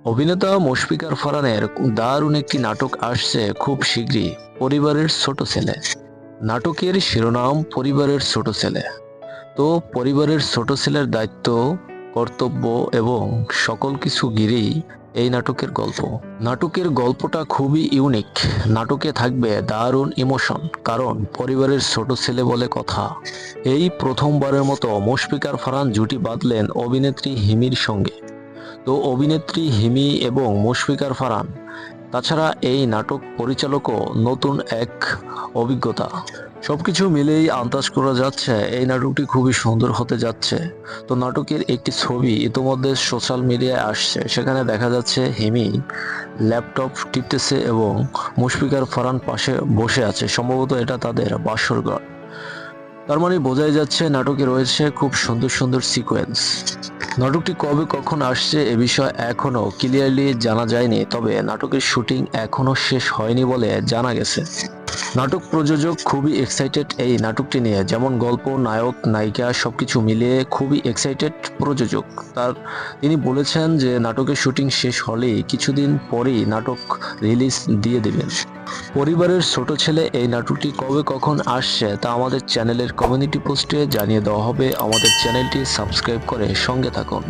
অভিনেতা মুশফিকার ফারহানের দারুণ একটি নাটক আসছে খুব শীঘ্রই, পরিবারের ছোট ছেলে। নাটকের শিরোনাম পরিবারের ছোট ছেলে। তো পরিবারের ছোট ছেলের দায়িত্ব, কর্তব্য এবং সকল কিছু ঘিরেই এই নাটকের গল্প। নাটকের গল্পটা খুবই ইউনিক। নাটকে থাকবে দারুণ ইমোশন, কারণ পরিবারের ছোট ছেলে বলে কথা। এই প্রথমবারের মতো মুশফিকার ফারহান জুটি বাঁধলেন অভিনেত্রী হিমির সঙ্গে। তো অভিনেত্রী হিমি এবং মুশফিকার ফারহান, তাছাড়া এই নাটক পরিচালকও নতুন এক অভিজ্ঞতা। সবকিছু মিলেই আন্দাজ করা যাচ্ছে এই নাটকটি খুবই সুন্দর হতে যাচ্ছে। তো নাটকের একটি ছবি ইতোমধ্যে সোশ্যাল মিডিয়ায় আসছে, সেখানে দেখা যাচ্ছে হিমি ল্যাপটপ টিপতেছে এবং মুশফিকার ফারহান পাশে বসে আছে। সম্ভবত এটা তাদের বাসর ঘর। তার মানে বোঝাই যাচ্ছে নাটকে রয়েছে খুব সুন্দর সুন্দর সিকোয়েন্স। নাটকটি কবে কখন আসছে এ বিষয়ে এখনও ক্লিয়ারলি জানা যায়নি, তবে নাটকের শুটিং এখনও শেষ হয়নি বলে জানা গেছে। নাটক প্রযোজক খুবই এক্সাইটেড এই নাটকটি নিয়ে, যেমন গল্প, নায়ক, নায়িকা সবকিছু মিলিয়ে খুবই এক্সাইটেড প্রযোজক। তিনি বলেছেন যে নাটকের শুটিং শেষ হলেই কিছুদিন পরেই নাটক রিলিজ দিয়ে দেবেন। পরিবারের ছোট ছেলে এই নাটকটি কবে কখন আসছে তা আমাদের চ্যানেলের কমিউনিটি পোস্টে জানিয়ে দেওয়া হবে। আমাদের চ্যানেলটি সাবস্ক্রাইব করে সঙ্গে থাকুন।